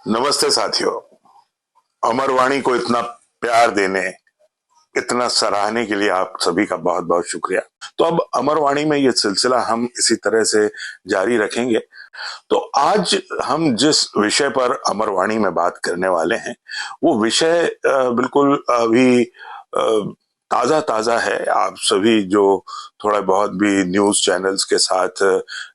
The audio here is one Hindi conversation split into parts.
नमस्ते साथियों। अमरवाणी को इतना प्यार देने, इतना सराहने के लिए आप सभी का बहुत बहुत शुक्रिया। तो अब अमरवाणी में ये सिलसिला हम इसी तरह से जारी रखेंगे। तो आज हम जिस विषय पर अमरवाणी में बात करने वाले हैं वो विषय बिल्कुल अभी ताजा ताजा है। आप सभी जो थोड़ा बहुत भी न्यूज चैनल्स के साथ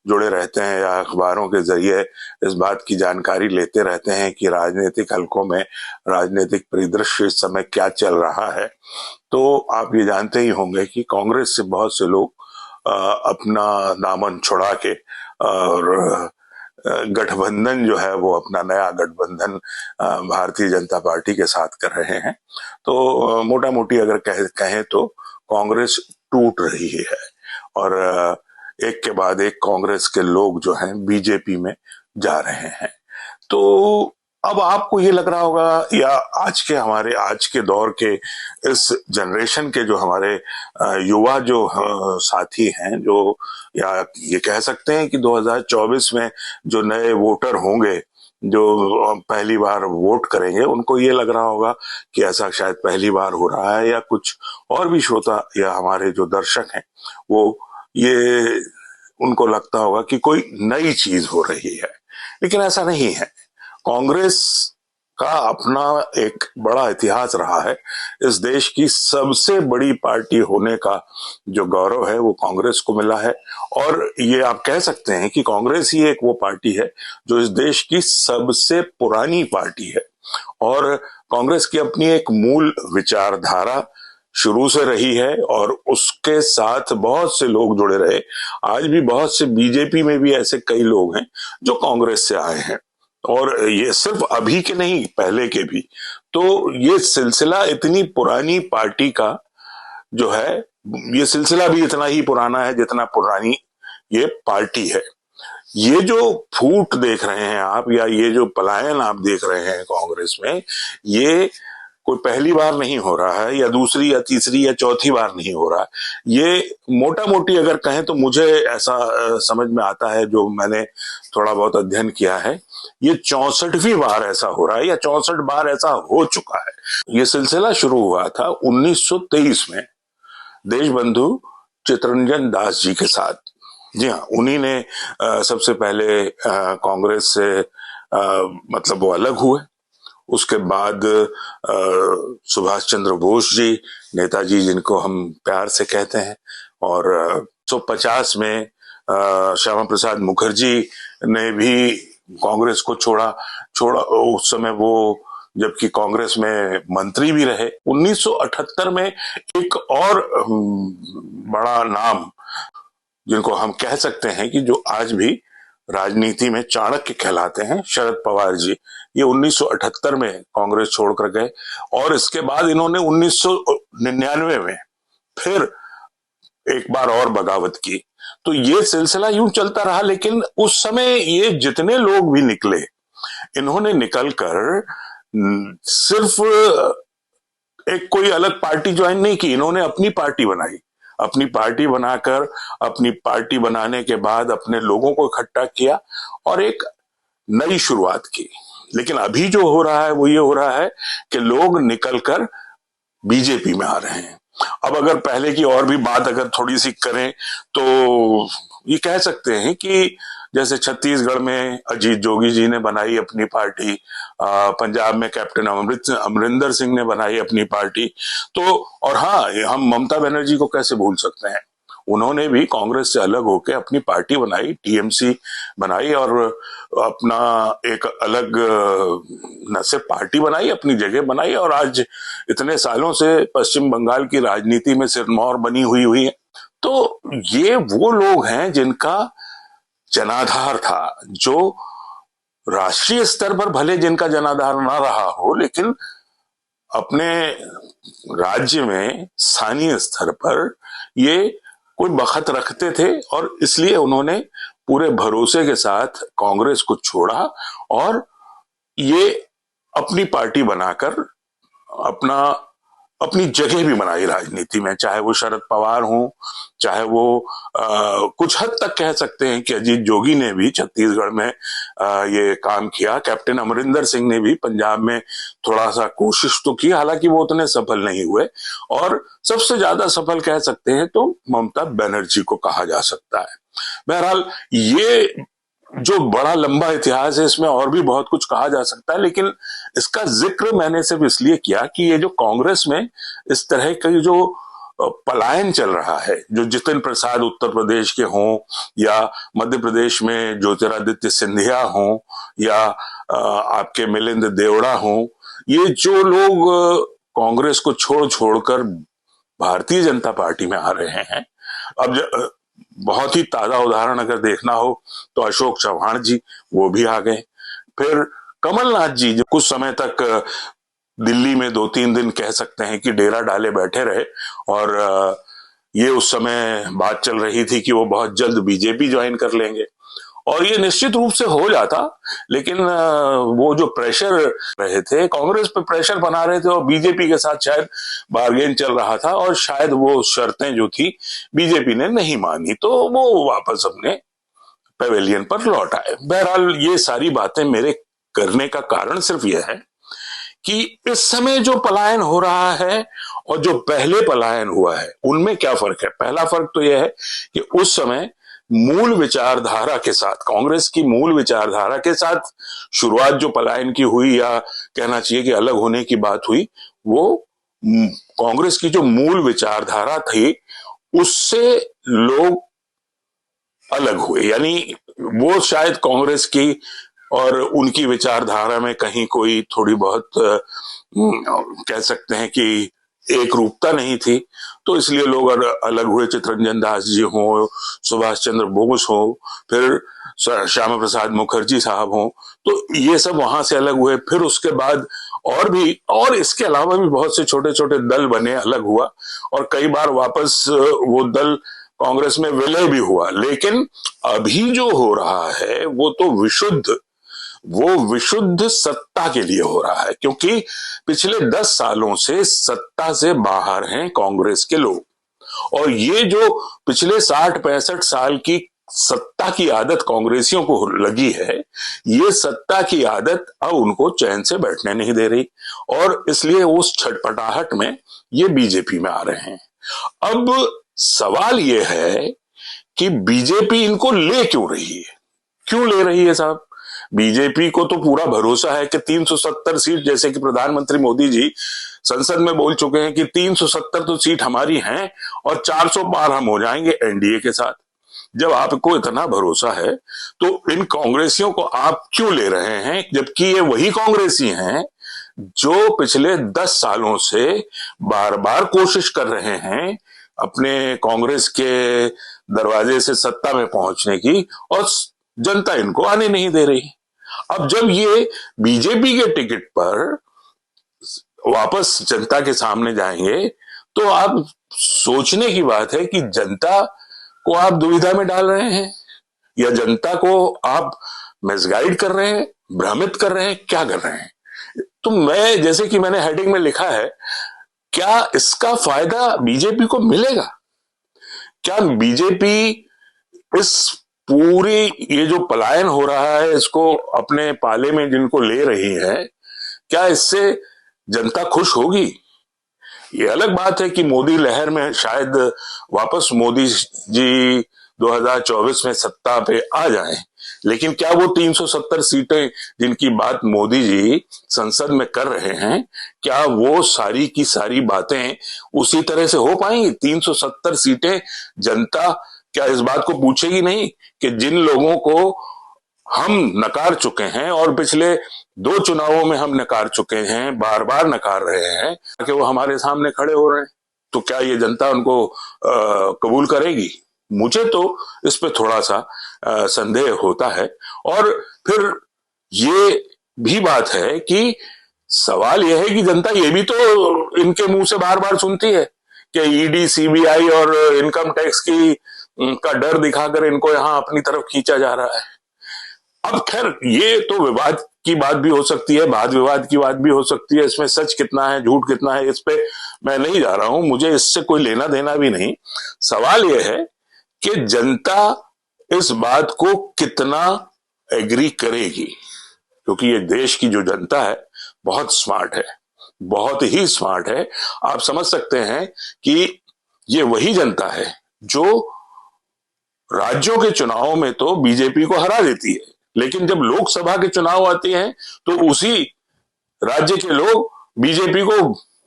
जुड़े रहते हैं या अखबारों के जरिए इस बात की जानकारी लेते रहते हैं कि राजनीतिक हलकों में राजनीतिक परिदृश्य इस समय क्या चल रहा है, तो आप ये जानते ही होंगे कि कांग्रेस से बहुत से लोग अपना दामन छुड़ा के और गठबंधन जो है वो अपना नया गठबंधन भारतीय जनता पार्टी के साथ कर रहे हैं। तो मोटा मोटी अगर कहें तो कांग्रेस टूट रही है और एक के बाद एक कांग्रेस के लोग जो हैं बीजेपी में जा रहे हैं। तो अब आपको ये लग रहा होगा या आज के दौर के इस जनरेशन के जो हमारे युवा जो साथी हैं, जो या ये कह सकते हैं कि 2024 में जो नए वोटर होंगे, जो पहली बार वोट करेंगे, उनको ये लग रहा होगा कि ऐसा शायद पहली बार हो रहा है, या कुछ और भी श्रोता या हमारे जो दर्शक हैं वो ये उनको लगता होगा कि कोई नई चीज हो रही है। लेकिन ऐसा नहीं है। कांग्रेस का अपना एक बड़ा इतिहास रहा है। इस देश की सबसे बड़ी पार्टी होने का जो गौरव है वो कांग्रेस को मिला है। और ये आप कह सकते हैं कि कांग्रेस ही एक वो पार्टी है जो इस देश की सबसे पुरानी पार्टी है। और कांग्रेस की अपनी एक मूल विचारधारा शुरू से रही है और उसके साथ बहुत से लोग जुड़े रहे। आज भी बहुत से बीजेपी में भी ऐसे कई लोग हैं जो कांग्रेस से आए हैं, और ये सिर्फ अभी के नहीं, पहले के भी। तो ये सिलसिला इतनी पुरानी पार्टी का जो है, ये सिलसिला भी इतना ही पुराना है जितना पुरानी ये पार्टी है। ये जो फूट देख रहे हैं आप, या ये जो पलायन आप देख रहे हैं कांग्रेस में, ये कोई पहली बार नहीं हो रहा है, या दूसरी या तीसरी या चौथी बार नहीं हो रहा है। ये मोटा मोटी अगर कहें तो मुझे ऐसा समझ में आता है, जो मैंने थोड़ा बहुत अध्ययन किया है, ये 64वीं बार ऐसा हो रहा है, या 64 बार ऐसा हो चुका है। ये सिलसिला शुरू हुआ था 1923 में देशबंधु चित्तरंजन दास जी के साथ। जी हाँ, उन्हीं ने सबसे पहले कांग्रेस से मतलब वो अलग हुए। उसके बाद सुभाष चंद्र बोस जी, नेताजी जिनको हम प्यार से कहते हैं, और 1950 में श्यामा प्रसाद मुखर्जी ने भी कांग्रेस को छोड़ा। उस समय वो जबकि कांग्रेस में मंत्री भी रहे। 1978 में एक और बड़ा नाम जिनको हम कह सकते हैं कि जो आज भी राजनीति में चाणक्य कहलाते हैं, शरद पवार जी, ये 1978 में कांग्रेस छोड़कर गए। और इसके बाद इन्होंने 1999 में फिर एक बार और बगावत की। तो ये सिलसिला यूं चलता रहा। लेकिन उस समय ये जितने लोग भी निकले, इन्होंने निकलकर सिर्फ एक कोई अलग पार्टी ज्वाइन नहीं की, इन्होंने अपनी पार्टी बनाई। अपनी पार्टी बनाकर, अपनी पार्टी बनाने के बाद अपने लोगों को इकट्ठा किया और एक नई शुरुआत की। लेकिन अभी जो हो रहा है वो ये हो रहा है कि लोग निकलकर बीजेपी में आ रहे हैं। अब अगर पहले की और भी बात अगर थोड़ी सी करें तो ये कह सकते हैं कि जैसे छत्तीसगढ़ में अजीत जोगी जी ने बनाई अपनी पार्टी, पंजाब में कैप्टन अमरिंदर सिंह ने बनाई अपनी पार्टी। तो और हाँ, हम ममता बनर्जी को कैसे भूल सकते हैं, उन्होंने भी कांग्रेस से अलग होकर अपनी पार्टी बनाई, टीएमसी बनाई, और अपना एक अलग न सिर्फ पार्टी बनाई, अपनी जगह बनाई, और आज इतने सालों से पश्चिम बंगाल की राजनीति में सिरमौर बनी हुई है। तो ये वो लोग हैं जिनका जनाधार था, जो राष्ट्रीय स्तर पर भले जिनका जनाधार ना रहा हो, लेकिन अपने राज्य में स्थानीय स्तर पर ये कोई बखत रखते थे। और इसलिए उन्होंने पूरे भरोसे के साथ कांग्रेस को छोड़ा और ये अपनी पार्टी बनाकर अपना अपनी जगह भी बनाई राजनीति में, चाहे वो शरद पवार हो, चाहे वो कुछ हद तक कह सकते हैं कि अजीत जोगी ने भी छत्तीसगढ़ में ये काम किया। कैप्टन अमरिंदर सिंह ने भी पंजाब में थोड़ा सा कोशिश तो की, हालांकि वो उतने सफल नहीं हुए। और सबसे ज्यादा सफल कह सकते हैं तो ममता बनर्जी को कहा जा सकता है। बहरहाल ये जो बड़ा लंबा इतिहास है, इसमें और भी बहुत कुछ कहा जा सकता है, लेकिन इसका जिक्र मैंने सिर्फ इसलिए किया कि ये जो कांग्रेस में इस तरह का जो पलायन चल रहा है, जो जितिन प्रसाद उत्तर प्रदेश के हों, या मध्य प्रदेश में ज्योतिरादित्य सिंधिया हों, या आपके मिलिंद देवड़ा हों, ये जो लोग कांग्रेस को छोड़ छोड़कर भारतीय जनता पार्टी में आ रहे हैं। अब बहुत ही ताजा उदाहरण अगर देखना हो तो अशोक चौहान जी, वो भी आ गए। फिर कमलनाथ जी, जो कुछ समय तक दिल्ली में 2-3 दिन कह सकते हैं कि डेरा डाले बैठे रहे, और ये उस समय बात चल रही थी कि वो बहुत जल्द बीजेपी ज्वाइन कर लेंगे, और ये निश्चित रूप से हो जाता, लेकिन वो जो प्रेशर रहे थे, कांग्रेस पे प्रेशर बना रहे थे, और बीजेपी के साथ शायद बार्गेन चल रहा था, और शायद वो शर्तें जो थी बीजेपी ने नहीं मानी, तो वो वापस अपने पेवेलियन पर लौट आए। बहरहाल ये सारी बातें मेरे करने का कारण सिर्फ यह है कि इस समय जो पलायन हो रहा है और जो पहले पलायन हुआ है, उनमें क्या फर्क है। पहला फर्क तो यह है कि उस समय मूल विचारधारा के साथ, कांग्रेस की मूल विचारधारा के साथ शुरुआत जो पलायन की हुई, या कहना चाहिए कि अलग होने की बात हुई, वो कांग्रेस की जो मूल विचारधारा थी उससे लोग अलग हुए। यानी वो शायद कांग्रेस की और उनकी विचारधारा में कहीं कोई थोड़ी बहुत कह सकते हैं कि एक रूपता नहीं थी, तो इसलिए लोग अलग हुए। चित्तरंजन दास जी हो, सुभाष चंद्र बोस हो, फिर श्यामा प्रसाद मुखर्जी साहब हो, तो ये सब वहां से अलग हुए। फिर उसके बाद और भी, और इसके अलावा भी बहुत से छोटे छोटे दल बने, अलग हुआ, और कई बार वापस वो दल कांग्रेस में विलय भी हुआ। लेकिन अभी जो हो रहा है वो तो विशुद्ध सत्ता के लिए हो रहा है, क्योंकि पिछले 10 सालों से सत्ता से बाहर हैं कांग्रेस के लोग, और ये जो पिछले 60-65 साल की सत्ता की आदत कांग्रेसियों को लगी है, ये सत्ता की आदत अब उनको चैन से बैठने नहीं दे रही, और इसलिए उस छटपटाहट में ये बीजेपी में आ रहे हैं। अब सवाल ये है कि बीजेपी इनको ले क्यों रही है, क्यों ले रही है साहब। बीजेपी को तो पूरा भरोसा है कि 370 सीट, जैसे कि प्रधानमंत्री मोदी जी संसद में बोल चुके हैं कि 370 तो सीट हमारी हैं और 400 पार हम हो जाएंगे एनडीए के साथ। जब आपको इतना भरोसा है तो इन कांग्रेसियों को आप क्यों ले रहे हैं, जबकि ये वही कांग्रेसी हैं जो पिछले 10 सालों से बार बार कोशिश कर रहे हैं अपने कांग्रेस के दरवाजे से सत्ता में पहुंचने की, और जनता इनको आने नहीं दे रही। अब जब ये बीजेपी के टिकट पर वापस जनता के सामने जाएंगे, तो आप सोचने की बात है कि जनता को आप दुविधा में डाल रहे हैं, या जनता को आप मिसगाइड कर रहे हैं, भ्रमित कर रहे हैं, क्या कर रहे हैं। तो मैं, जैसे कि मैंने हेडिंग में लिखा है, क्या इसका फायदा बीजेपी को मिलेगा? क्या बीजेपी इस पूरी ये जो पलायन हो रहा है, इसको अपने पाले में जिनको ले रही है, क्या इससे जनता खुश होगी? ये अलग बात है कि मोदी लहर में शायद वापस मोदी जी 2024 में सत्ता पे आ जाएं, लेकिन क्या वो 370 सीटें जिनकी बात मोदी जी संसद में कर रहे हैं, क्या वो सारी की सारी बातें उसी तरह से हो पाएंगी? 370 सीटें जनता क्या इस बात को पूछेगी नहीं कि जिन लोगों को हम नकार चुके हैं, और पिछले 2 चुनावों में हम नकार चुके हैं, बार बार नकार रहे हैं, कि वो हमारे सामने खड़े हो रहे हैं, तो क्या ये जनता उनको कबूल करेगी? मुझे तो इस पे थोड़ा सा संदेह होता है। और फिर ये भी बात है कि सवाल यह है कि जनता ये भी तो इनके मुंह से बार बार सुनती है कि ईडी, सीबीआई और इनकम टैक्स की का डर दिखाकर इनको यहां अपनी तरफ खींचा जा रहा है। अब खैर ये तो विवाद की बात भी हो सकती है, वाद विवाद की बात भी हो सकती है, इसमें सच कितना है झूठ कितना है, इस पे मैं नहीं जा रहा हूं, मुझे इससे कोई लेना देना भी नहीं। सवाल यह है कि जनता इस बात को कितना एग्री करेगी, क्योंकि ये देश की जो जनता है बहुत स्मार्ट है, बहुत ही स्मार्ट है। आप समझ सकते हैं कि ये वही जनता है जो राज्यों के चुनावों में तो बीजेपी को हरा देती है, लेकिन जब लोकसभा के चुनाव आते हैं तो उसी राज्य के लोग बीजेपी को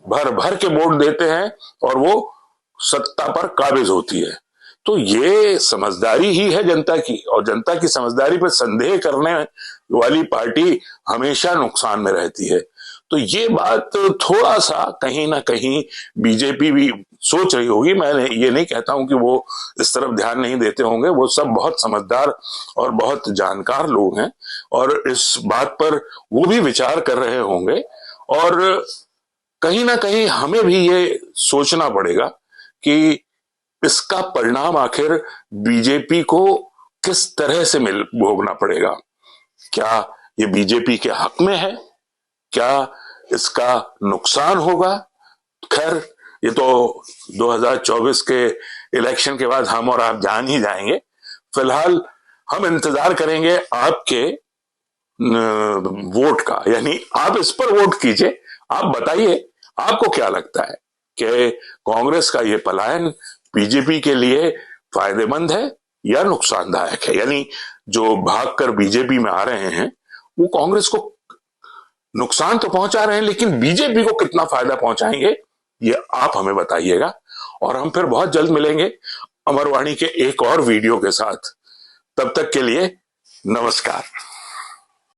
भर भर के वोट देते हैं और वो सत्ता पर काबिज होती है। तो ये समझदारी ही है जनता की, और जनता की समझदारी पर संदेह करने वाली पार्टी हमेशा नुकसान में रहती है। तो ये बात थोड़ा सा कहीं ना कहीं बीजेपी भी सोच रही होगी। मैं ये नहीं कहता हूं कि वो इस तरफ ध्यान नहीं देते होंगे, वो सब बहुत समझदार और बहुत जानकार लोग हैं और इस बात पर वो भी विचार कर रहे होंगे। और कहीं ना कहीं हमें भी ये सोचना पड़ेगा कि इसका परिणाम आखिर बीजेपी को किस तरह से भोगना पड़ेगा। क्या ये बीजेपी के हक में है, क्या इसका नुकसान होगा? खैर, ये तो 2024 के इलेक्शन के बाद हम और आप जान ही जाएंगे। फिलहाल हम इंतजार करेंगे आपके वोट का, यानी आप इस पर वोट कीजिए। आप बताइए आपको क्या लगता है कि कांग्रेस का ये पलायन बीजेपी के लिए फायदेमंद है या नुकसानदायक है? यानी जो भागकर बीजेपी में आ रहे हैं वो कांग्रेस को नुकसान तो पहुंचा रहे हैं, लेकिन बीजेपी को कितना फायदा पहुंचाएंगे ये आप हमें बताइएगा। और हम फिर बहुत जल्द मिलेंगे अमरवाणी के एक और वीडियो के साथ। तब तक के लिए नमस्कार।